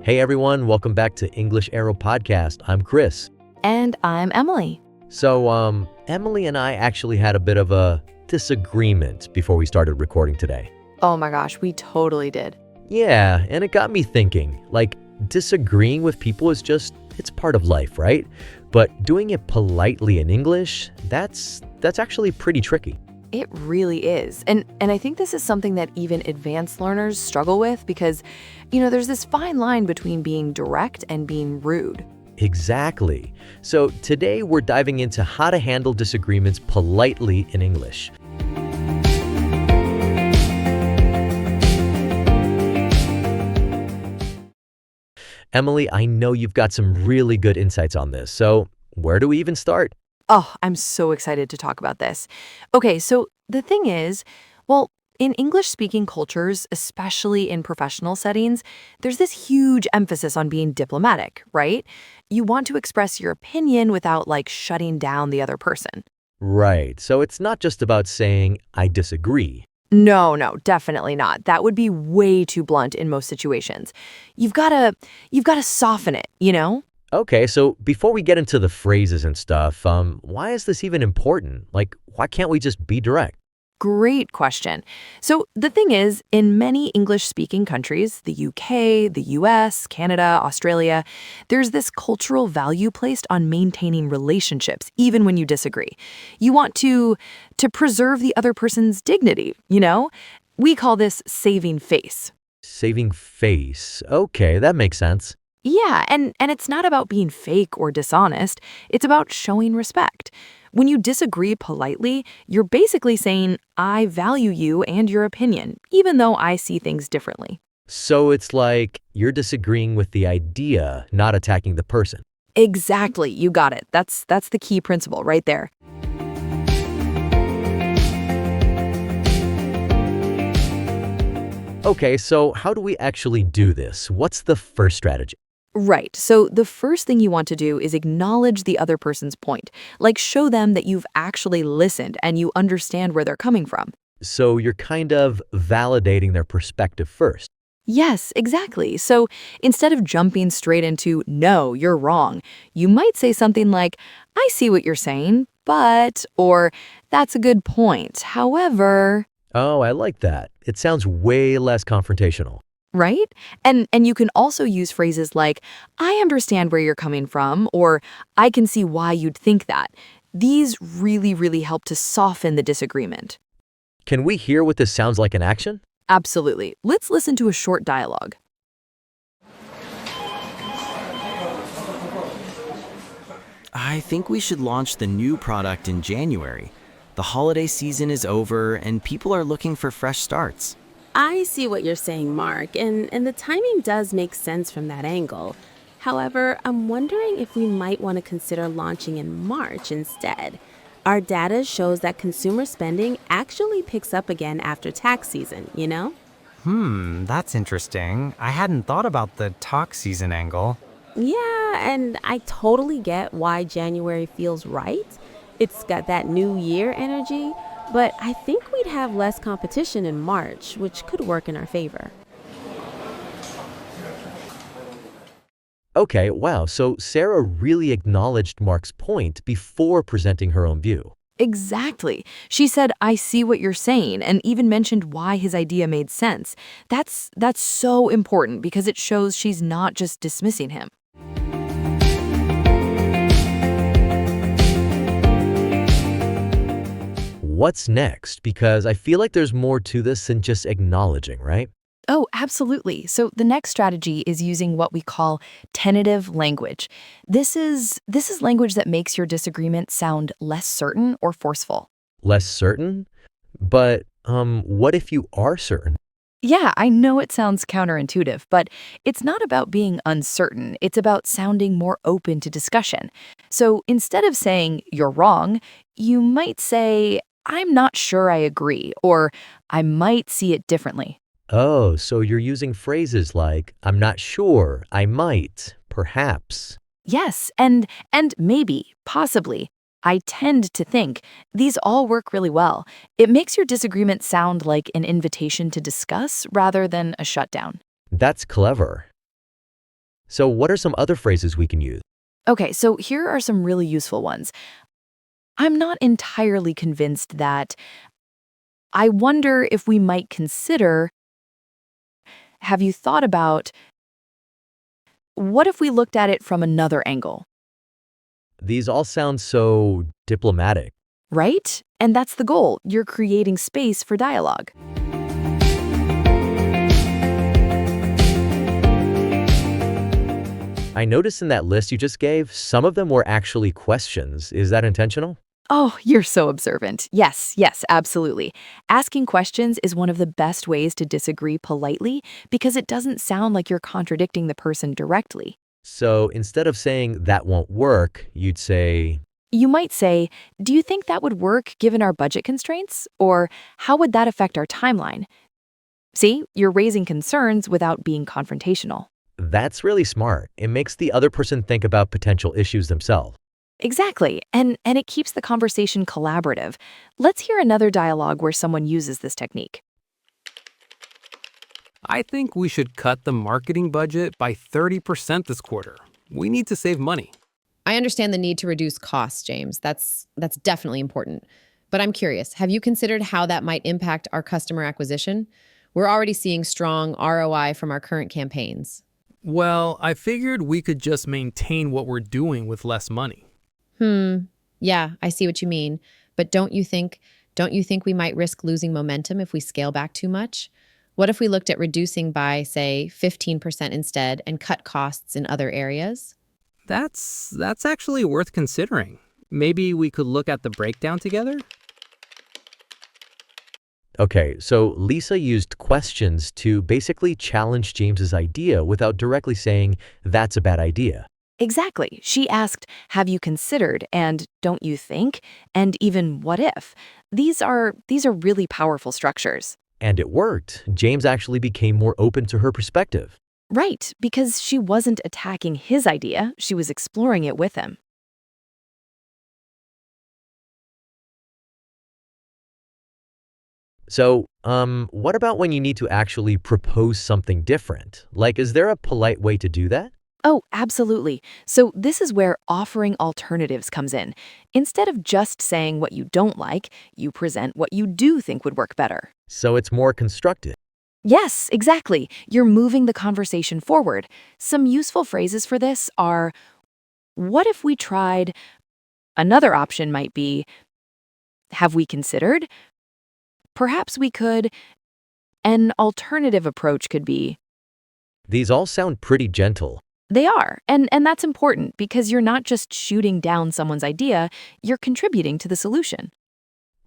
Hey everyone, welcome back to English Arrow Podcast. I'm Chris. And I'm Emily. So, Emily and I actually had a bit of a disagreement before we started recording today. Oh my gosh, we totally did. Yeah, and it got me thinking, disagreeing with people it's part of life, right? But doing it politely in English, that's actually pretty tricky. It really is. And I think this is something that even advanced learners struggle with because, there's this fine line between being direct and being rude. Exactly. So today we're diving into how to handle disagreements politely in English. Emily, I know you've got some really good insights on this. So where do we even start? Oh, I'm so excited to talk about this. Okay, so the thing is, in English-speaking cultures, especially in professional settings, there's this huge emphasis on being diplomatic, right? You want to express your opinion without, shutting down the other person. Right. So it's not just about saying, I disagree. No, definitely not. That would be way too blunt in most situations. You've got to soften it, Okay, so before we get into the phrases and stuff, why is this even important? Why can't we just be direct? Great question. So the thing is, in many English-speaking countries, the UK, the US, Canada, Australia, there's this cultural value placed on maintaining relationships, even when you disagree. You want to preserve the other person's dignity, We call this saving face. Saving face. Okay, that makes sense. Yeah, and it's not about being fake or dishonest. It's about showing respect. When you disagree politely, you're basically saying, I value you and your opinion, even though I see things differently. So it's like you're disagreeing with the idea, not attacking the person. Exactly, you got it. That's the key principle right there. Okay, so how do we actually do this? What's the first strategy? Right. So the first thing you want to do is acknowledge the other person's point. Show them that you've actually listened and you understand where they're coming from. So you're kind of validating their perspective first. Yes, exactly. So instead of jumping straight into, no, you're wrong, you might say something like, I see what you're saying, but, or that's a good point. However, Oh, I like that. It sounds way less confrontational. right? And you can also use phrases like, I understand where you're coming from, or I can see why you'd think that. These really, really help to soften the disagreement. Can we hear what this sounds like in action? Absolutely. Let's listen to a short dialogue. I think we should launch the new product in January. The holiday season is over and people are looking for fresh starts. I see what you're saying, Mark, and the timing does make sense from that angle. However, I'm wondering if we might want to consider launching in March instead. Our data shows that consumer spending actually picks up again after tax season, That's interesting. I hadn't thought about the tax season angle. Yeah, and I totally get why January feels right. It's got that new year energy. But I think we'd have less competition in March, which could work in our favor. Okay, wow, so Sarah really acknowledged Mark's point before presenting her own view. Exactly. She said, I see what you're saying, and even mentioned why his idea made sense. That's so important because it shows she's not just dismissing him. What's next? Because I feel like there's more to this than just acknowledging, right? Oh, absolutely. So the next strategy is using what we call tentative language. This is language that makes your disagreement sound less certain or forceful. Less certain? But, what if you are certain? Yeah, I know it sounds counterintuitive, but it's not about being uncertain. It's about sounding more open to discussion. So instead of saying, you're wrong, you might say, I'm not sure I agree, or I might see it differently. Oh, so you're using phrases like, I'm not sure, I might, perhaps. Yes, and maybe, possibly. I tend to think these all work really well. It makes your disagreement sound like an invitation to discuss rather than a shutdown. That's clever. So what are some other phrases we can use? Okay, so here are some really useful ones. I'm not entirely convinced that. I wonder if we might consider. Have you thought about what if we looked at it from another angle, These all sound so diplomatic. right? And that's the goal. You're creating space for dialogue. I noticed in that list you just gave, some of them were actually questions. Is that intentional? Oh, you're so observant. Yes, yes, absolutely. Asking questions is one of the best ways to disagree politely because it doesn't sound like you're contradicting the person directly. So instead of saying that won't work, you'd say, You might say, do you think that would work given our budget constraints? Or how would that affect our timeline? See, you're raising concerns without being confrontational. that's really smart. It makes the other person think about potential issues themselves. Exactly, and it keeps the conversation collaborative. Let's hear another dialogue where someone uses this technique. I think we should cut the marketing budget by 30% this quarter. We need to save money. I understand the need to reduce costs, James. That's definitely important. But I'm curious, have you considered how that might impact our customer acquisition? We're already seeing strong ROI from our current campaigns. Well, I figured we could just maintain what we're doing with less money. Yeah, I see what you mean. But don't you think we might risk losing momentum if we scale back too much? What if we looked at reducing by, say, 15% instead and cut costs in other areas? That's actually worth considering. Maybe we could look at the breakdown together? Okay, so Lisa used questions to basically challenge James's idea without directly saying, that's a bad idea. Exactly. She asked, have you considered, and don't you think, and even what if? These are really powerful structures. And it worked. James actually became more open to her perspective. Right, because she wasn't attacking his idea, she was exploring it with him. So, what about when you need to actually propose something different? Like, is there a polite way to do that? Oh, absolutely. So this is where offering alternatives comes in. Instead of just saying what you don't like, you present what you do think would work better. So it's more constructive. Yes, exactly. You're moving the conversation forward. Some useful phrases for this are, what if we tried? Another option might be, have we considered? Perhaps we could. An alternative approach could be, These all sound pretty gentle. they are. And that's important because you're not just shooting down someone's idea, you're contributing to the solution.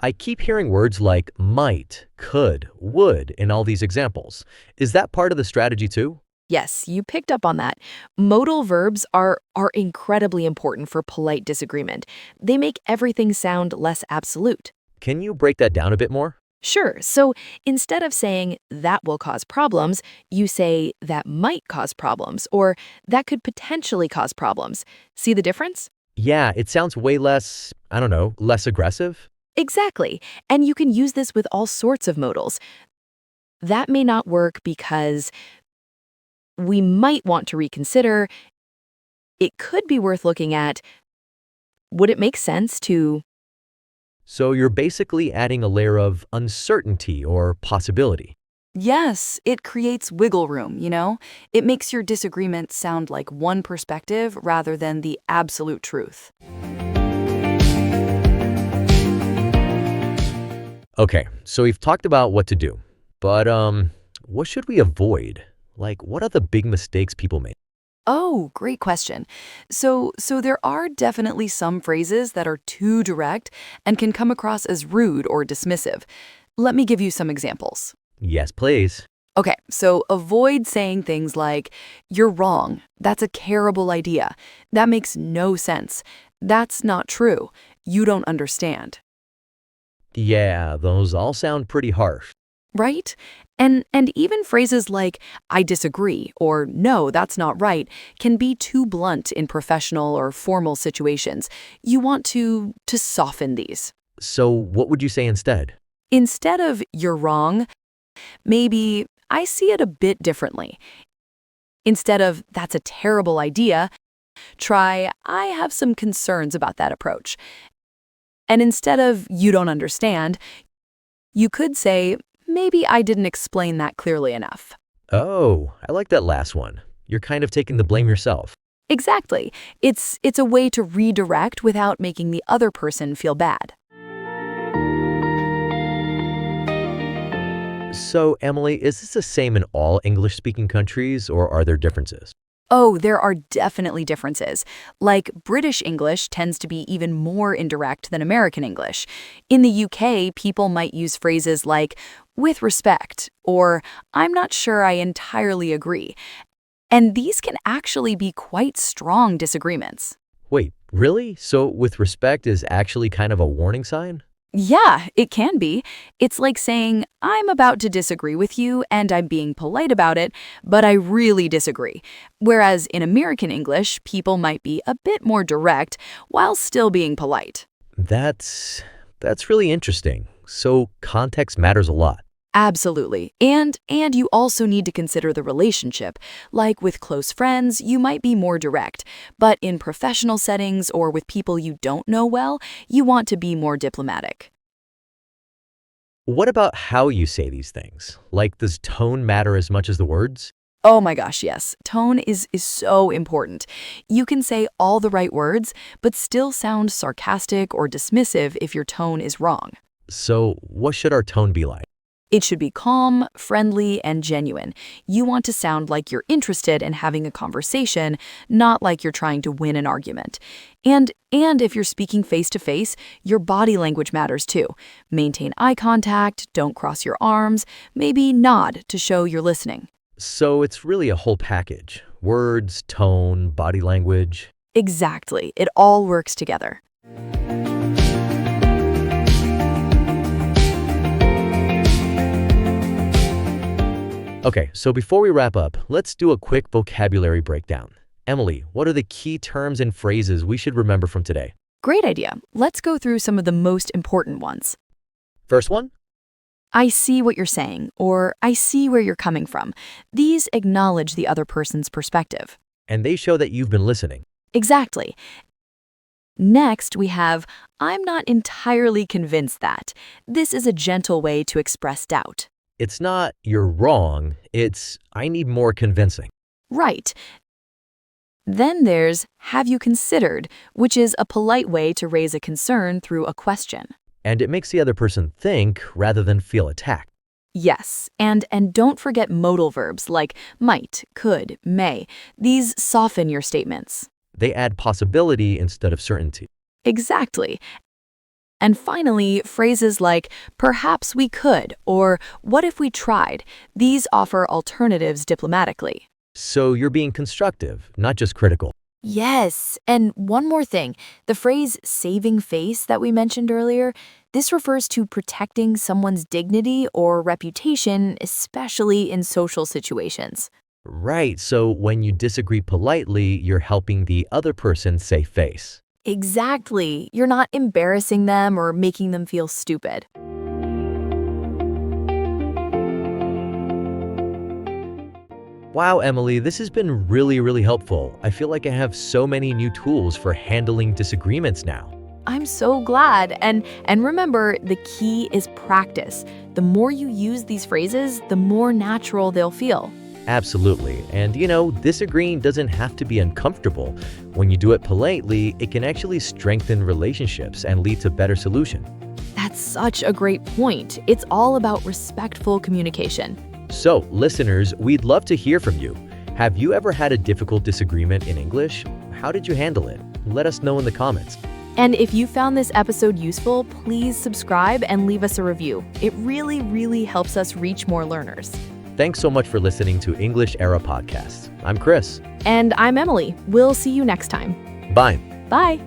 I keep hearing words like might, could, would in all these examples. Is that part of the strategy too? Yes, you picked up on that. Modal verbs are incredibly important for polite disagreement. They make everything sound less absolute. Can you break that down a bit more? Sure, so instead of saying that will cause problems, you say that might cause problems or that could potentially cause problems. See the difference? Yeah, it sounds way less, I don't know, less aggressive. Exactly. And you can use this with all sorts of modals. That may not work because we might want to reconsider. It could be worth looking at. Would it make sense to? So you're basically adding a layer of uncertainty or possibility. Yes, it creates wiggle room, you know? It makes your disagreement sound like one perspective rather than the absolute truth. Okay, so we've talked about what to do, but what should we avoid? Like, what are the big mistakes people make? Oh, great question. So there are definitely some phrases that are too direct and can come across as rude or dismissive. Let me give you some examples. Yes, please. Okay, so avoid saying things like, you're wrong, that's a terrible idea, that makes no sense, that's not true, you don't understand. Yeah, those all sound pretty harsh. Right? And even phrases like, I disagree, or no, that's not right, can be too blunt in professional or formal situations. You want to soften these. So what would you say instead? Instead of, you're wrong, maybe, I see it a bit differently. Instead of, that's a terrible idea, try, I have some concerns about that approach. And instead of, you don't understand, you could say, maybe I didn't explain that clearly enough. Oh, I like that last one. You're kind of taking the blame yourself. Exactly. It's a way to redirect without making the other person feel bad. So, Emily, is this the same in all English-speaking countries, or are there differences? Oh, there are definitely differences. Like British English tends to be even more indirect than American English. In the UK, people might use phrases like, with respect, or I'm not sure I entirely agree. And these can actually be quite strong disagreements. Wait, really? So, with respect is actually kind of a warning sign? Yeah, it can be. It's like saying, I'm about to disagree with you and I'm being polite about it, but I really disagree. Whereas in American English, people might be a bit more direct while still being polite. That's really interesting. So, context matters a lot. Absolutely. And you also need to consider the relationship. Like with close friends, you might be more direct, but in professional settings or with people you don't know well, you want to be more diplomatic. What about how you say these things? Like, does tone matter as much as the words? Oh my gosh, yes. Tone is so important. You can say all the right words, but still sound sarcastic or dismissive if your tone is wrong. So, what should our tone be like? It should be calm, friendly, and genuine. You want to sound like you're interested in having a conversation, not like you're trying to win an argument. And if you're speaking face-to-face, your body language matters too. Maintain eye contact, don't cross your arms, maybe nod to show you're listening. So, it's really a whole package. Words, tone, body language. Exactly. It all works together. Okay, so before we wrap up, let's do a quick vocabulary breakdown. Emily, what are the key terms and phrases we should remember from today? Great idea. Let's go through some of the most important ones. First one? I see what you're saying, or I see where you're coming from. These acknowledge the other person's perspective. And they show that you've been listening. Exactly. Next, we have, I'm not entirely convinced that. This is a gentle way to express doubt. It's not, you're wrong, it's, I need more convincing. Right. Then there's, have you considered, which is a polite way to raise a concern through a question. And it makes the other person think rather than feel attacked. Yes, and don't forget modal verbs like might, could, may. These soften your statements. They add possibility instead of certainty. Exactly. And finally, phrases like, perhaps we could, or what if we tried? These offer alternatives diplomatically. So you're being constructive, not just critical. Yes, and one more thing. The phrase saving face that we mentioned earlier, this refers to protecting someone's dignity or reputation, especially in social situations. Right, so when you disagree politely, you're helping the other person save face. Exactly. You're not embarrassing them or making them feel stupid. Wow, Emily, this has been really helpful. I feel like I have so many new tools for handling disagreements now. I'm so glad. And remember, the key is practice. The more you use these phrases, the more natural they'll feel. Absolutely. And disagreeing doesn't have to be uncomfortable. When you do it politely, it can actually strengthen relationships and lead to better solutions. That's such a great point. It's all about respectful communication. So, listeners, we'd love to hear from you. Have you ever had a difficult disagreement in English? How did you handle it? Let us know in the comments. And if you found this episode useful, please subscribe and leave us a review. It really helps us reach more learners. Thanks so much for listening to English Era Podcast. I'm Chris. And I'm Emily. We'll see you next time. Bye. Bye.